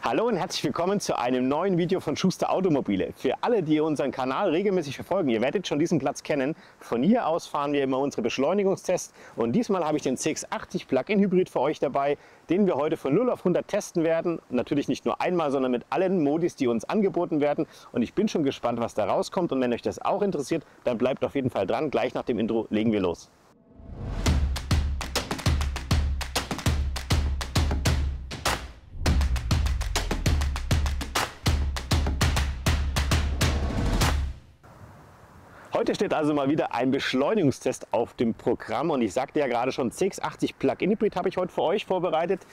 Hallo und herzlich willkommen zu einem neuen Video von Schuster Automobile. Für alle, die unseren Kanal regelmäßig verfolgen, ihr werdet schon diesen Platz kennen. Von hier aus fahren wir immer unsere Beschleunigungstests und diesmal habe ich den CX-80 Plug-in Hybrid für euch dabei, den wir heute von 0 auf 100 testen werden. Natürlich nicht nur einmal, sondern mit allen Modis, die uns angeboten werden. Und ich bin schon gespannt, was da rauskommt. Und wenn euch das auch interessiert, dann bleibt auf jeden Fall dran. Gleich nach dem Intro legen wir los. Heute steht also mal wieder ein Beschleunigungstest auf dem Programm und ich sagte ja gerade schon, CX-80 Plug-in Hybrid habe ich heute für euch vorbereitet.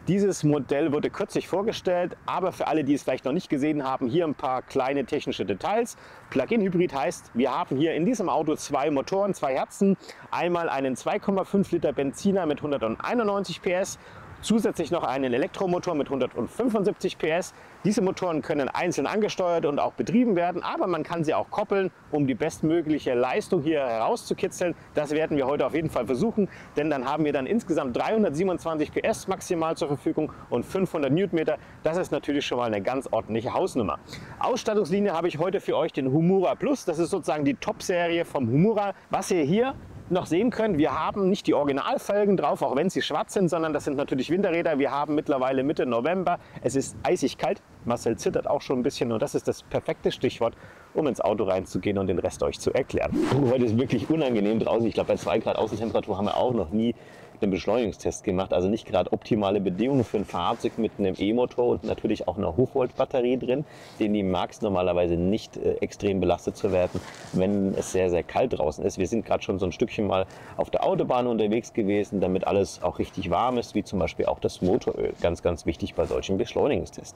Dieses Modell wurde kürzlich vorgestellt, aber für alle, die es vielleicht noch nicht gesehen haben, hier ein paar kleine technische Details. Plug-in Hybrid heißt, wir haben hier in diesem Auto zwei Motoren, zwei Herzen. Einmal einen 2,5 Liter Benziner mit 191 PS. Zusätzlich noch einen Elektromotor mit 175 PS. Diese Motoren können einzeln angesteuert und auch betrieben werden, aber man kann sie auch koppeln, um die bestmögliche Leistung hier herauszukitzeln. Das werden wir heute auf jeden Fall versuchen, denn dann haben wir dann insgesamt 327 PS maximal zur Verfügung und 500 Newtonmeter. Das ist natürlich schon mal eine ganz ordentliche Hausnummer. Ausstattungslinie habe ich heute für euch den Humura Plus. Das ist sozusagen die Top-Serie vom Humura. Was ihr hier noch sehen können, wir haben nicht die Originalfelgen drauf, auch wenn sie schwarz sind, sondern das sind natürlich Winterräder. Wir haben mittlerweile Mitte November, es ist eisig kalt, Marcel zittert auch schon ein bisschen und das ist das perfekte Stichwort, um ins Auto reinzugehen und den Rest euch zu erklären. Heute ist wirklich unangenehm draußen, ich glaube bei 2 Grad Außentemperatur haben wir auch noch nie einen Beschleunigungstest gemacht, also nicht gerade optimale Bedingungen für ein Fahrzeug mit einem E-Motor und natürlich auch einer Hochvolt-Batterie drin, den die mag es normalerweise nicht extrem belastet zu werden, wenn es sehr, sehr kalt draußen ist. Wir sind gerade schon so ein Stückchen mal auf der Autobahn unterwegs gewesen, damit alles auch richtig warm ist, wie zum Beispiel auch das Motoröl. Ganz, ganz wichtig bei solchen Beschleunigungstests.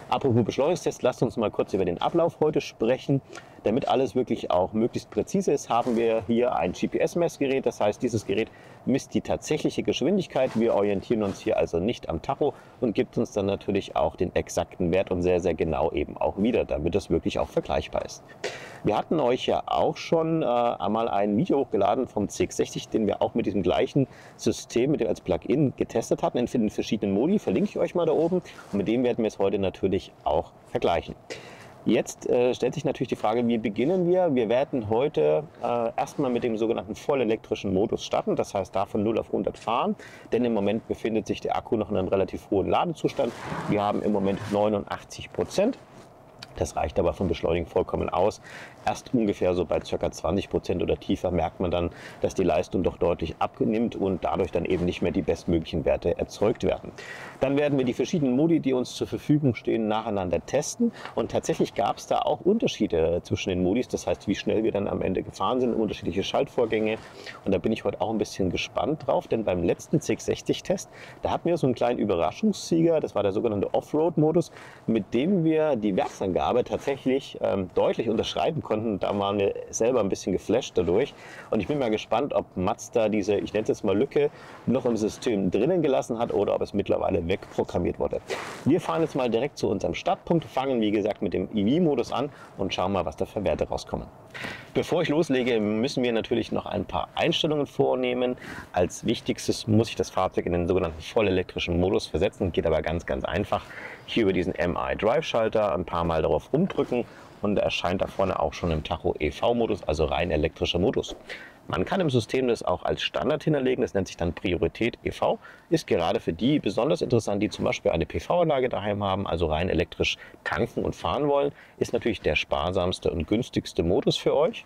Apropos Beschleunigungstest, lasst uns mal kurz über den Ablauf heute sprechen. Damit alles wirklich auch möglichst präzise ist, haben wir hier ein GPS-Messgerät. Das heißt, dieses Gerät misst die tatsächliche Geschwindigkeit. Wir orientieren uns hier also nicht am Tacho und gibt uns dann natürlich auch den exakten Wert und sehr, sehr genau eben auch wieder, damit das wirklich auch vergleichbar ist. Wir hatten euch ja auch schon einmal ein Video hochgeladen vom CX-60, den wir auch mit diesem gleichen System, mit dem als Plugin getestet hatten, in verschiedenen Modi. Verlinke ich euch mal da oben. Und mit dem werden wir es heute natürlich auch vergleichen. Jetzt stellt sich natürlich die Frage, wie beginnen wir? Wir werden heute erstmal mit dem sogenannten vollelektrischen Modus starten, das heißt da von 0 auf 100 fahren, denn im Moment befindet sich der Akku noch in einem relativ hohen Ladezustand. Wir haben im Moment 89%. Das reicht aber vom Beschleunigen vollkommen aus. Erst ungefähr so bei ca. 20% oder tiefer merkt man dann, dass die Leistung doch deutlich abnimmt und dadurch dann eben nicht mehr die bestmöglichen Werte erzeugt werden. Dann werden wir die verschiedenen Modi, die uns zur Verfügung stehen, nacheinander testen. Und tatsächlich gab es da auch Unterschiede zwischen den Modis. Das heißt, wie schnell wir dann am Ende gefahren sind, unterschiedliche Schaltvorgänge. Und da bin ich heute auch ein bisschen gespannt drauf, denn beim letzten CX-60-Test, da hatten wir so einen kleinen Überraschungssieger. Das war der sogenannte Offroad-Modus, mit dem wir die Werksangabe tatsächlich deutlich unterschreiben konnten. Da waren wir selber ein bisschen geflasht dadurch. Und ich bin mal gespannt, ob Mazda diese, ich nenne es jetzt mal Lücke, noch im System drinnen gelassen hat oder ob es mittlerweile wegprogrammiert wurde. Wir fahren jetzt mal direkt zu unserem Startpunkt, fangen wie gesagt mit dem EV-Modus an und schauen mal, was da für Werte rauskommen. Bevor ich loslege, müssen wir natürlich noch ein paar Einstellungen vornehmen. Als wichtigstes muss ich das Fahrzeug in den sogenannten vollelektrischen Modus versetzen. Geht aber ganz, ganz einfach. Hier über diesen MI-Drive-Schalter ein paar Mal darauf rumdrücken und erscheint da vorne auch schon im Tacho EV-Modus, also rein elektrischer Modus. Man kann im System das auch als Standard hinterlegen, das nennt sich dann Priorität EV, ist gerade für die besonders interessant, die zum Beispiel eine PV-Anlage daheim haben, also rein elektrisch tanken und fahren wollen, ist natürlich der sparsamste und günstigste Modus für euch.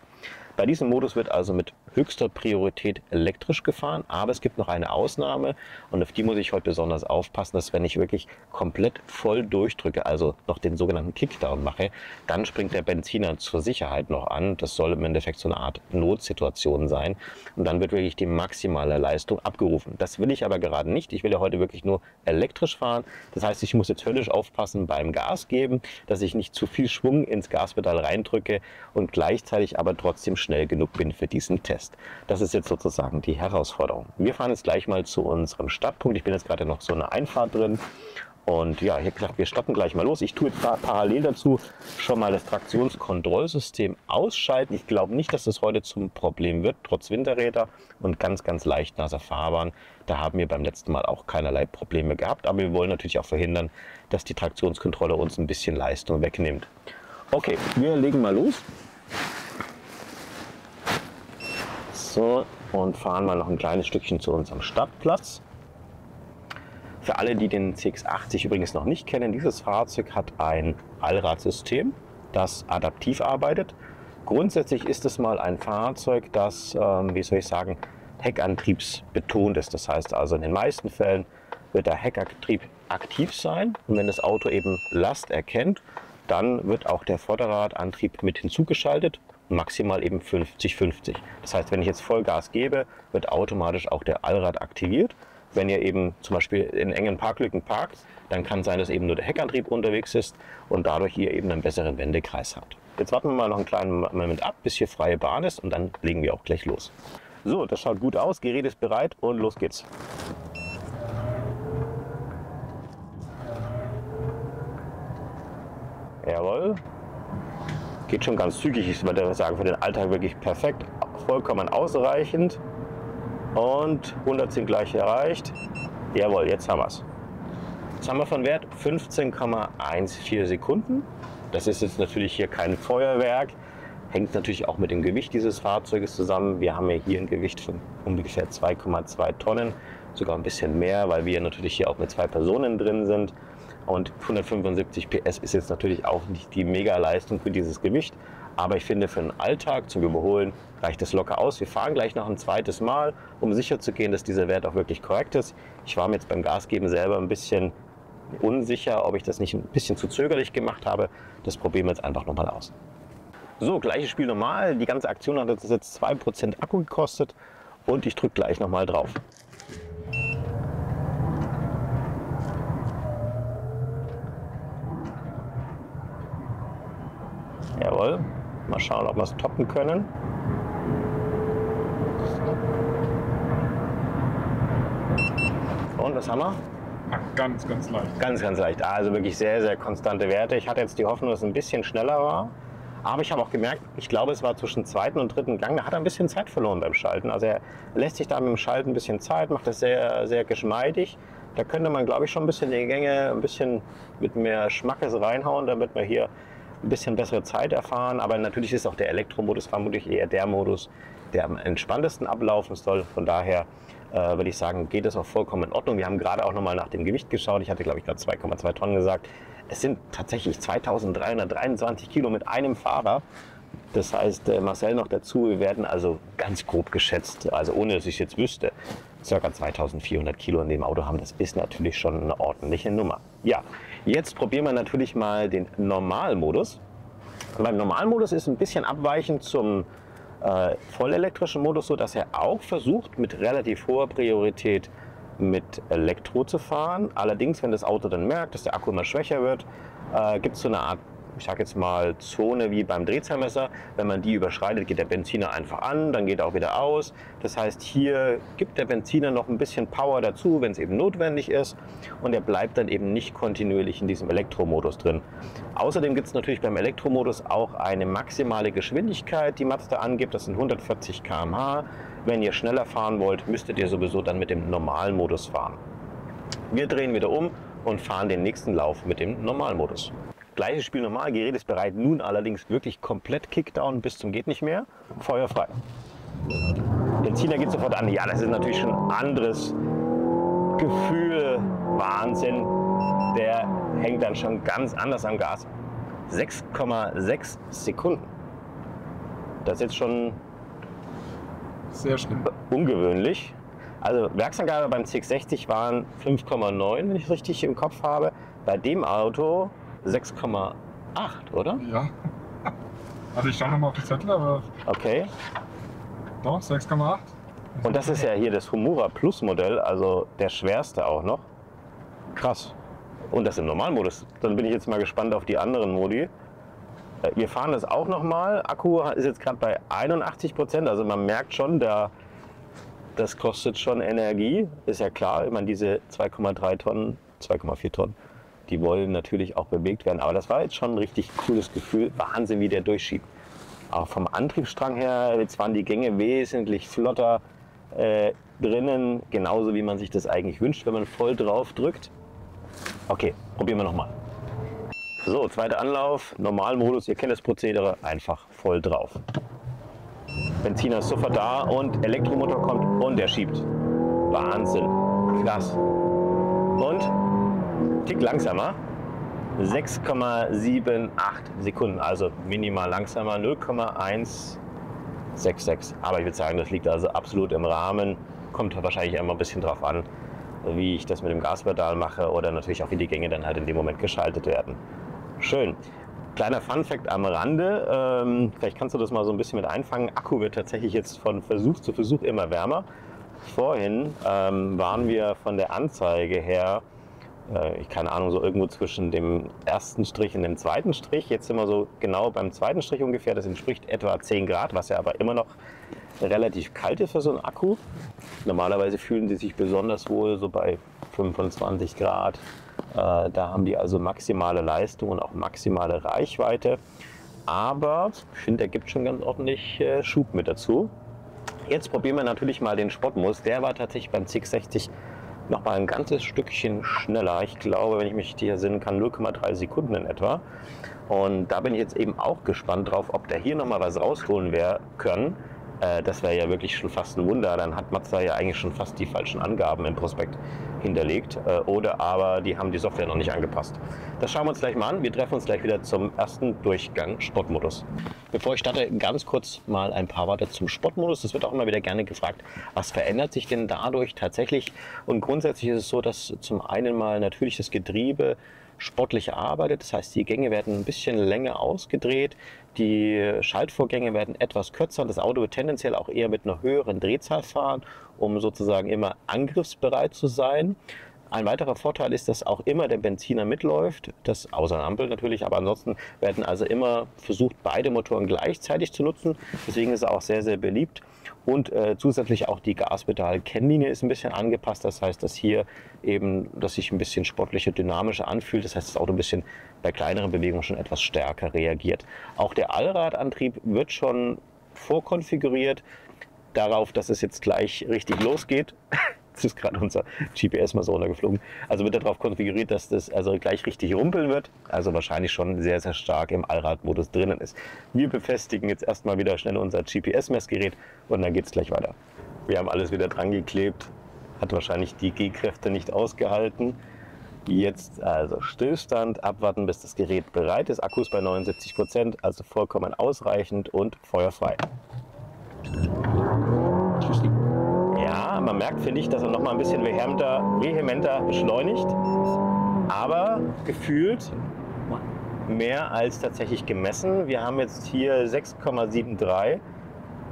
Bei diesem Modus wird also mit höchster Priorität elektrisch gefahren, aber es gibt noch eine Ausnahme und auf die muss ich heute besonders aufpassen, dass wenn ich wirklich komplett voll durchdrücke, also noch den sogenannten Kickdown mache, dann springt der Benziner zur Sicherheit noch an. Das soll im Endeffekt so eine Art Notsituation sein und dann wird wirklich die maximale Leistung abgerufen. Das will ich aber gerade nicht. Ich will ja heute wirklich nur elektrisch fahren. Das heißt, ich muss jetzt höllisch aufpassen beim Gas geben, dass ich nicht zu viel Schwung ins Gaspedal reindrücke und gleichzeitig aber trotzdem schnell genug bin für diesen Test. Das ist jetzt sozusagen die Herausforderung. Wir fahren jetzt gleich mal zu unserem Startpunkt. Ich bin jetzt gerade noch so eine Einfahrt drin Und ja, ich habe gesagt, wir starten gleich mal los. Ich tue jetzt parallel dazu schon mal das Traktionskontrollsystem ausschalten. Ich glaube nicht, dass das heute zum Problem wird, trotz Winterräder und ganz, ganz leicht nasser Fahrbahn. Da haben wir beim letzten Mal auch keinerlei Probleme gehabt. Aber wir wollen natürlich auch verhindern, dass die Traktionskontrolle uns ein bisschen Leistung wegnimmt. Okay, wir legen mal los. So, und fahren mal noch ein kleines Stückchen zu unserem Startplatz. Für alle, die den CX-80 übrigens noch nicht kennen, dieses Fahrzeug hat ein Allradsystem, das adaptiv arbeitet. Grundsätzlich ist es mal ein Fahrzeug, das, wie soll ich sagen, heckantriebsbetont ist. Das heißt also, in den meisten Fällen wird der Heckantrieb aktiv sein. Und wenn das Auto eben Last erkennt, dann wird auch der Vorderradantrieb mit hinzugeschaltet. Maximal eben 50-50. Das heißt, wenn ich jetzt Vollgas gebe, wird automatisch auch der Allrad aktiviert. Wenn ihr eben zum Beispiel in engen Parklücken parkt, dann kann es sein, dass eben nur der Heckantrieb unterwegs ist und dadurch ihr eben einen besseren Wendekreis habt. Jetzt warten wir mal noch einen kleinen Moment ab, bis hier freie Bahn ist und dann legen wir auch gleich los. So, das schaut gut aus, Gerät ist bereit und los geht's. Jawohl. Geht schon ganz zügig, ich würde sagen, für den Alltag wirklich perfekt, vollkommen ausreichend. Und 100 sind gleich erreicht. Jawohl, jetzt haben wir es. Jetzt haben wir von Wert 15,14 Sekunden. Das ist jetzt natürlich hier kein Feuerwerk. Hängt natürlich auch mit dem Gewicht dieses Fahrzeuges zusammen. Wir haben ja hier ein Gewicht von ungefähr 2,2 Tonnen. Sogar ein bisschen mehr, weil wir natürlich hier auch mit 2 Personen drin sind. Und 175 PS ist jetzt natürlich auch nicht die Mega-Leistung für dieses Gewicht. Aber ich finde, für den Alltag zum Überholen reicht es locker aus. Wir fahren gleich noch ein zweites Mal, um sicher zu gehen, dass dieser Wert auch wirklich korrekt ist. Ich war mir jetzt beim Gasgeben selber ein bisschen unsicher, ob ich das nicht ein bisschen zu zögerlich gemacht habe. Das probieren wir jetzt einfach nochmal aus. So, gleiches Spiel nochmal. Die ganze Aktion hat jetzt 2% Akku gekostet und ich drücke gleich nochmal drauf. Jawohl. Mal schauen, ob wir es toppen können. Und was haben wir? Ganz, ganz leicht. Ganz, ganz leicht. Also wirklich sehr, sehr konstante Werte. Ich hatte jetzt die Hoffnung, dass es ein bisschen schneller war. Aber ich habe auch gemerkt, ich glaube, es war zwischen zweiten und dritten Gang, da hat er ein bisschen Zeit verloren beim Schalten. Also er lässt sich da mit dem Schalten ein bisschen Zeit, macht das sehr, sehr geschmeidig. Da könnte man, glaube ich, schon ein bisschen die Gänge ein bisschen mit mehr Schmackes reinhauen, damit wir hier ein bisschen bessere Zeit erfahren. Aber natürlich ist auch der Elektromodus vermutlich eher der Modus, der am entspanntesten ablaufen soll. Von daher würde ich sagen, geht es auch vollkommen in Ordnung. Wir haben gerade auch nochmal nach dem Gewicht geschaut. Ich hatte, glaube ich, gerade 2,2 Tonnen gesagt. Es sind tatsächlich 2323 Kilo mit einem Fahrer. Das heißt, Marcel noch dazu. Wir werden also ganz grob geschätzt, also ohne dass ich es jetzt wüsste, ca. 2400 Kilo in dem Auto haben. Das ist natürlich schon eine ordentliche Nummer. Ja, jetzt probieren wir natürlich mal den Normalmodus. Beim Normalmodus ist ein bisschen abweichend zum vollelektrischen Modus, so dass er auch versucht, mit relativ hoher Priorität mit Elektro zu fahren. Allerdings, wenn das Auto dann merkt, dass der Akku immer schwächer wird, gibt es so eine Art, ich sage jetzt mal, Zone wie beim Drehzahlmesser. Wenn man die überschreitet, geht der Benziner einfach an, dann geht er auch wieder aus. Das heißt, hier gibt der Benziner noch ein bisschen Power dazu, wenn es eben notwendig ist. Und er bleibt dann eben nicht kontinuierlich in diesem Elektromodus drin. Außerdem gibt es natürlich beim Elektromodus auch eine maximale Geschwindigkeit, die Mazda angibt. Das sind 140 km/h. Wenn ihr schneller fahren wollt, müsstet ihr sowieso dann mit dem Normalmodus fahren. Wir drehen wieder um und fahren den nächsten Lauf mit dem Normalmodus. Gleiches Spiel normal, Gerät ist bereit, nun allerdings wirklich komplett Kickdown bis zum geht nicht mehr. Feuerfrei. Benziner geht sofort an. Ja, das ist natürlich schon ein anderes Gefühl. Wahnsinn. Der hängt dann schon ganz anders am Gas. 6,6 Sekunden. Das ist jetzt schon sehr schnell. Ungewöhnlich. Also Werksangabe beim CX-60 waren 5,9, wenn ich es richtig im Kopf habe. Bei dem Auto 6,8, oder? Ja. Also ich schaue nochmal auf die Zettel, aber Okay. doch, 6,8. Und das ist ja hier das Humura Plus Modell, also der schwerste auch noch. Krass. Und das im Normalmodus. Dann bin ich jetzt mal gespannt auf die anderen Modi. Wir fahren das auch nochmal. Akku ist jetzt gerade bei 81%, also man merkt schon, das kostet schon Energie. Ist ja klar, ich meine diese 2,3 Tonnen, 2,4 Tonnen die wollen natürlich auch bewegt werden. Aber das war jetzt schon ein richtig cooles Gefühl. Wahnsinn, wie der durchschiebt. Auch vom Antriebsstrang her, jetzt waren die Gänge wesentlich flotter drinnen, genauso wie man sich das eigentlich wünscht, wenn man voll drauf drückt. Okay, probieren wir nochmal. So, zweiter Anlauf, Normalmodus, ihr kennt das Prozedere, einfach voll drauf. Benziner ist sofort da und Elektromotor kommt und der schiebt. Wahnsinn, krass. Und Tick langsamer, 6,78 Sekunden, also minimal langsamer, 0,166. Aber ich würde sagen, das liegt also absolut im Rahmen. Kommt wahrscheinlich immer ein bisschen drauf an, wie ich das mit dem Gaspedal mache oder natürlich auch, wie die Gänge dann halt in dem Moment geschaltet werden. Schön. Kleiner Funfact am Rande, vielleicht kannst du das mal so ein bisschen mit einfangen. Akku wird tatsächlich jetzt von Versuch zu Versuch immer wärmer. Vorhin waren wir von der Anzeige her, keine Ahnung, so irgendwo zwischen dem ersten Strich und dem zweiten Strich. Jetzt sind wir so genau beim zweiten Strich ungefähr. Das entspricht etwa 10 Grad, was ja aber immer noch relativ kalt ist für so einen Akku. Normalerweise fühlen sie sich besonders wohl so bei 25 Grad. Da haben die also maximale Leistung und auch maximale Reichweite. Aber ich finde, der gibt schon ganz ordentlich Schub mit dazu. Jetzt probieren wir natürlich mal den Sportmodus. Der war tatsächlich beim CX-60 noch mal ein ganzes Stückchen schneller. Ich glaube, wenn ich mich hier erinnern kann, 0,3 Sekunden in etwa. Und da bin ich jetzt eben auch gespannt drauf, ob der hier noch mal was rausholen können. Das wäre ja wirklich schon fast ein Wunder. Dann hat Mazda ja eigentlich schon fast die falschen Angaben im Prospekt hinterlegt. Oder aber die haben die Software noch nicht angepasst. Das schauen wir uns gleich mal an. Wir treffen uns gleich wieder zum ersten Durchgang Sportmodus. Bevor ich starte, ganz kurz mal ein paar Worte zum Sportmodus. Das wird auch immer wieder gerne gefragt, was verändert sich denn dadurch tatsächlich? Und grundsätzlich ist es so, dass zum einen mal natürlich das Getriebe sportlich arbeitet. Das heißt, die Gänge werden ein bisschen länger ausgedreht. Die Schaltvorgänge werden etwas kürzer. Das Auto wird tendenziell auch eher mit einer höheren Drehzahl fahren, um sozusagen immer angriffsbereit zu sein. Ein weiterer Vorteil ist, dass auch immer der Benziner mitläuft, das außer der Ampel natürlich, aber ansonsten werden also immer versucht, beide Motoren gleichzeitig zu nutzen. Deswegen ist er auch sehr, sehr beliebt. Und zusätzlich auch die Gaspedal-Kennlinie ist ein bisschen angepasst. Das heißt, dass hier eben, dass sich ein bisschen sportlicher, dynamischer anfühlt. Das heißt, das Auto ein bisschen bei kleineren Bewegungen schon etwas stärker reagiert. Auch der Allradantrieb wird schon vorkonfiguriert darauf, dass es jetzt gleich richtig losgeht. Jetzt ist gerade unser GPS mal so runtergeflogen. Also wird darauf konfiguriert, dass das also gleich richtig rumpeln wird. Also wahrscheinlich schon sehr, sehr stark im Allradmodus drinnen ist. Wir befestigen jetzt erstmal wieder schnell unser GPS-Messgerät und dann geht es gleich weiter. Wir haben alles wieder dran geklebt. Hat wahrscheinlich die G-Kräfte nicht ausgehalten. Jetzt also Stillstand, abwarten, bis das Gerät bereit ist. Akku ist bei 79%, also vollkommen ausreichend und feuerfrei. Ja, man merkt, finde ich, dass er noch mal ein bisschen vehementer beschleunigt, aber gefühlt mehr als tatsächlich gemessen. Wir haben jetzt hier 6,73.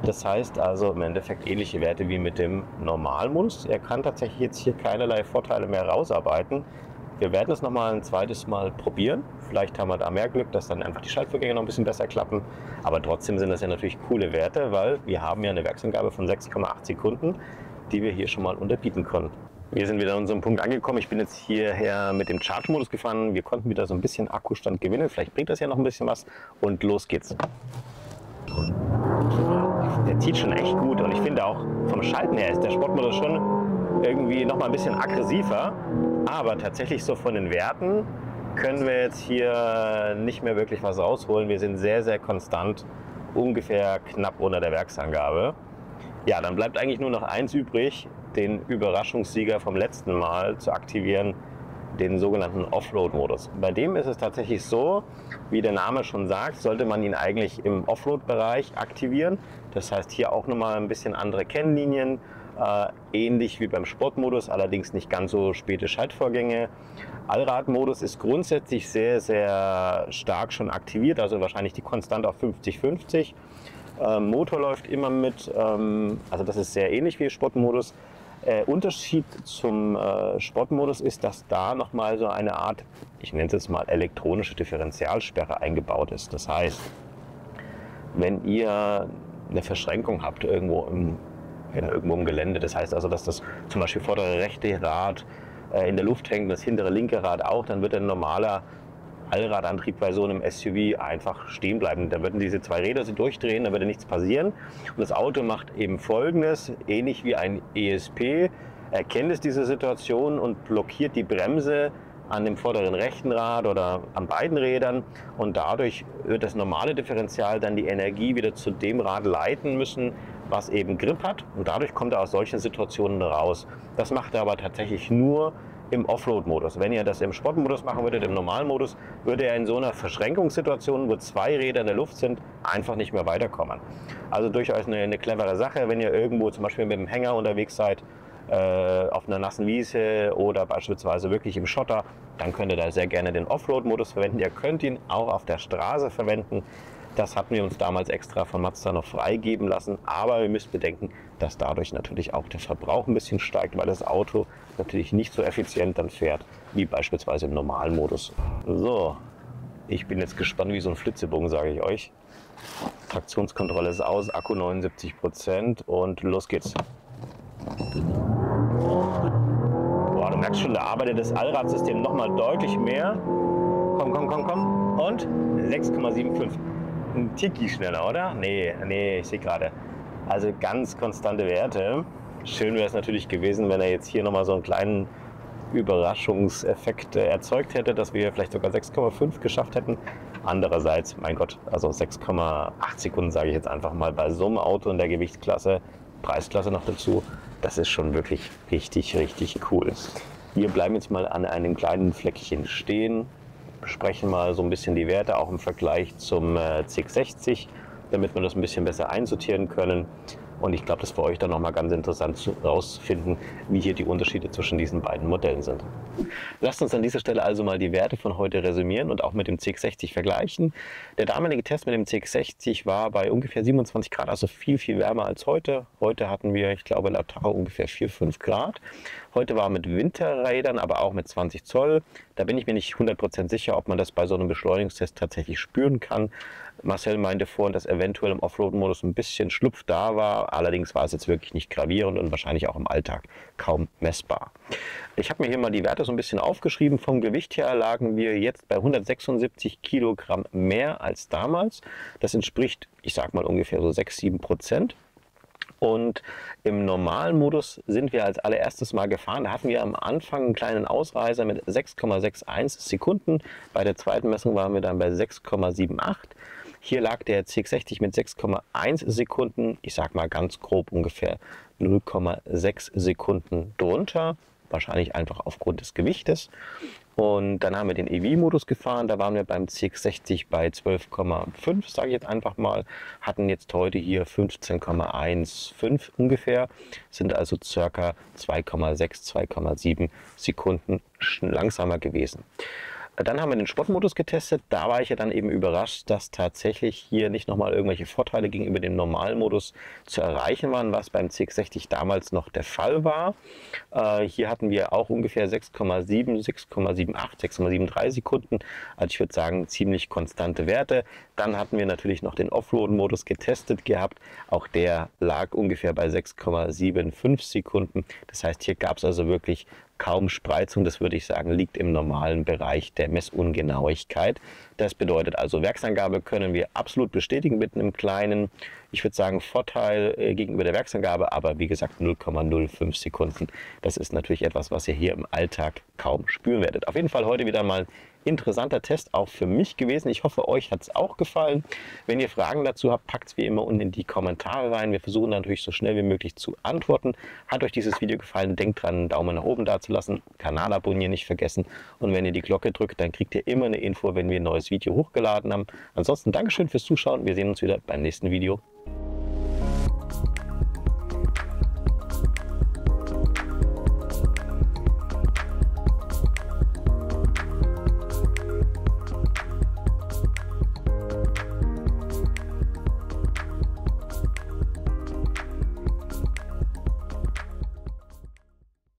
Das heißt also im Endeffekt ähnliche Werte wie mit dem Normalmodus. Er kann tatsächlich jetzt hier keinerlei Vorteile mehr rausarbeiten. Wir werden es noch mal ein zweites Mal probieren. Vielleicht haben wir da mehr Glück, dass dann einfach die Schaltvorgänge noch ein bisschen besser klappen. Aber trotzdem sind das ja natürlich coole Werte, weil wir haben ja eine Werksangabe von 6,8 Sekunden, die wir hier schon mal unterbieten konnten. Wir sind wieder an unserem Punkt angekommen. Ich bin jetzt hierher mit dem Charge-Modus gefahren. Wir konnten wieder so ein bisschen Akkustand gewinnen. Vielleicht bringt das ja noch ein bisschen was. Und los geht's. Der zieht schon echt gut. Und ich finde auch vom Schalten her ist der Sportmodus schon irgendwie noch mal ein bisschen aggressiver. Aber tatsächlich so von den Werten können wir jetzt hier nicht mehr wirklich was rausholen. Wir sind sehr, sehr konstant, ungefähr knapp unter der Werksangabe. Ja, dann bleibt eigentlich nur noch eins übrig, den Überraschungssieger vom letzten Mal zu aktivieren, den sogenannten Offroad-Modus. Bei dem ist es tatsächlich so, wie der Name schon sagt, sollte man ihn eigentlich im Offroad-Bereich aktivieren. Das heißt, hier auch nochmal ein bisschen andere Kennlinien, ähnlich wie beim Sportmodus, allerdings nicht ganz so späte Schaltvorgänge. Allradmodus ist grundsätzlich sehr, sehr stark schon aktiviert, also wahrscheinlich die Konstante auf 50-50. Motor läuft immer mit, also das ist sehr ähnlich wie Sportmodus. Unterschied zum Sportmodus ist, dass da nochmal so eine Art, ich nenne es jetzt mal elektronische Differentialsperre eingebaut ist. Das heißt, wenn ihr eine Verschränkung habt irgendwo im Gelände, das heißt also, dass das zum Beispiel vordere rechte Rad in der Luft hängt, das hintere linke Rad auch, dann wird ein normaler Allradantrieb bei so einem SUV einfach stehen bleiben. Da würden diese zwei Räder sich durchdrehen, da würde nichts passieren. Und das Auto macht eben Folgendes, ähnlich wie ein ESP, erkennt es diese Situation und blockiert die Bremse an dem vorderen rechten Rad oder an beiden Rädern, und dadurch wird das normale Differential dann die Energie wieder zu dem Rad leiten müssen, was eben Grip hat, und dadurch kommt er aus solchen Situationen raus. Das macht er aber tatsächlich nur im Offroad-Modus. Wenn ihr das im Sportmodus machen würdet, im Normalmodus, würde er in so einer Verschränkungssituation, wo zwei Räder in der Luft sind, einfach nicht mehr weiterkommen. Also durchaus eine clevere Sache, wenn ihr irgendwo zum Beispiel mit dem Hänger unterwegs seid, auf einer nassen Wiese oder beispielsweise wirklich im Schotter, dann könnt ihr da sehr gerne den Offroad-Modus verwenden. Ihr könnt ihn auch auf der Straße verwenden. Das hatten wir uns damals extra von Mazda noch freigeben lassen, aber ihr müsst bedenken, dass dadurch natürlich auch der Verbrauch ein bisschen steigt, weil das Auto natürlich nicht so effizient dann fährt, wie beispielsweise im Normalmodus. So, ich bin jetzt gespannt wie so ein Flitzebogen, sage ich euch. Traktionskontrolle ist aus, Akku 79% und los geht's. Boah, du merkst schon, da arbeitet das Allradsystem nochmal deutlich mehr. Komm, komm, komm, komm. Und 6,75. Ein Tiki schneller, oder? Nee, ich sehe gerade. Also ganz konstante Werte. Schön wäre es natürlich gewesen, wenn er jetzt hier nochmal so einen kleinen Überraschungseffekt erzeugt hätte, dass wir vielleicht sogar 6,5 geschafft hätten. Andererseits, mein Gott, also 6,8 Sekunden sage ich jetzt einfach mal bei so einem Auto in der Gewichtsklasse, Preisklasse noch dazu, das ist schon wirklich richtig, richtig cool. Wir bleiben jetzt mal an einem kleinen Fleckchen stehen, besprechen mal so ein bisschen die Werte, auch im Vergleich zum CX-60, damit wir das ein bisschen besser einsortieren können. Und ich glaube, das ist für euch dann nochmal ganz interessant herauszufinden, wie hier die Unterschiede zwischen diesen beiden Modellen sind. Lasst uns an dieser Stelle also mal die Werte von heute resümieren und auch mit dem CX-60 vergleichen. Der damalige Test mit dem CX-60 war bei ungefähr 27 Grad, also viel, viel wärmer als heute. Heute hatten wir, ich glaube, laut Tacho ungefähr 4, 5 Grad. Heute war mit Winterrädern, aber auch mit 20 Zoll. Da bin ich mir nicht 100% sicher, ob man das bei so einem Beschleunigungstest tatsächlich spüren kann. Marcel meinte vorhin, dass eventuell im Offroad-Modus ein bisschen Schlupf da war. Allerdings war es jetzt wirklich nicht gravierend und wahrscheinlich auch im Alltag kaum messbar. Ich habe mir hier mal die Werte so ein bisschen aufgeschrieben. Vom Gewicht her lagen wir jetzt bei 176 Kilogramm mehr als damals. Das entspricht, ich sag mal, ungefähr so 6-7%. Und im normalen Modus sind wir als allererstes mal gefahren. Da hatten wir am Anfang einen kleinen Ausreißer mit 6,61 Sekunden. Bei der zweiten Messung waren wir dann bei 6,78. Hier lag der CX-60 mit 6,1 Sekunden, ich sag mal ganz grob ungefähr 0,6 Sekunden drunter. Wahrscheinlich einfach aufgrund des Gewichtes. Und dann haben wir den EV-Modus gefahren, da waren wir beim CX-60 bei 12,5, sage ich jetzt einfach mal, hatten jetzt heute hier 15,15 ungefähr, sind also circa 2,6, 2,7 Sekunden langsamer gewesen. Dann haben wir den Sportmodus getestet. Da war ich ja dann eben überrascht, dass tatsächlich hier nicht nochmal irgendwelche Vorteile gegenüber dem Normalmodus zu erreichen waren, was beim CX-60 damals noch der Fall war. Hier hatten wir auch ungefähr 6,7, 6,78, 6,73 Sekunden. Also ich würde sagen, ziemlich konstante Werte. Dann hatten wir natürlich noch den Offroad-Modus getestet gehabt. Auch der lag ungefähr bei 6,75 Sekunden. Das heißt, hier gab es also wirklich kaum Spreizung, das würde ich sagen, liegt im normalen Bereich der Messungenauigkeit. Das bedeutet also, Werksangabe können wir absolut bestätigen mit einem kleinen, ich würde sagen, Vorteil gegenüber der Werksangabe, aber wie gesagt 0,05 Sekunden. Das ist natürlich etwas, was ihr hier im Alltag kaum spüren werdet. Auf jeden Fall heute wieder mal interessanter Test, auch für mich gewesen. Ich hoffe, euch hat es auch gefallen. Wenn ihr Fragen dazu habt, packt es wie immer unten in die Kommentare rein. Wir versuchen natürlich so schnell wie möglich zu antworten. Hat euch dieses Video gefallen, denkt dran, einen Daumen nach oben da zu lassen, Kanal abonnieren nicht vergessen, und wenn ihr die Glocke drückt, dann kriegt ihr immer eine Info, wenn wir ein neues Video hochgeladen haben. Ansonsten Dankeschön fürs Zuschauen. Wir sehen uns wieder beim nächsten Video.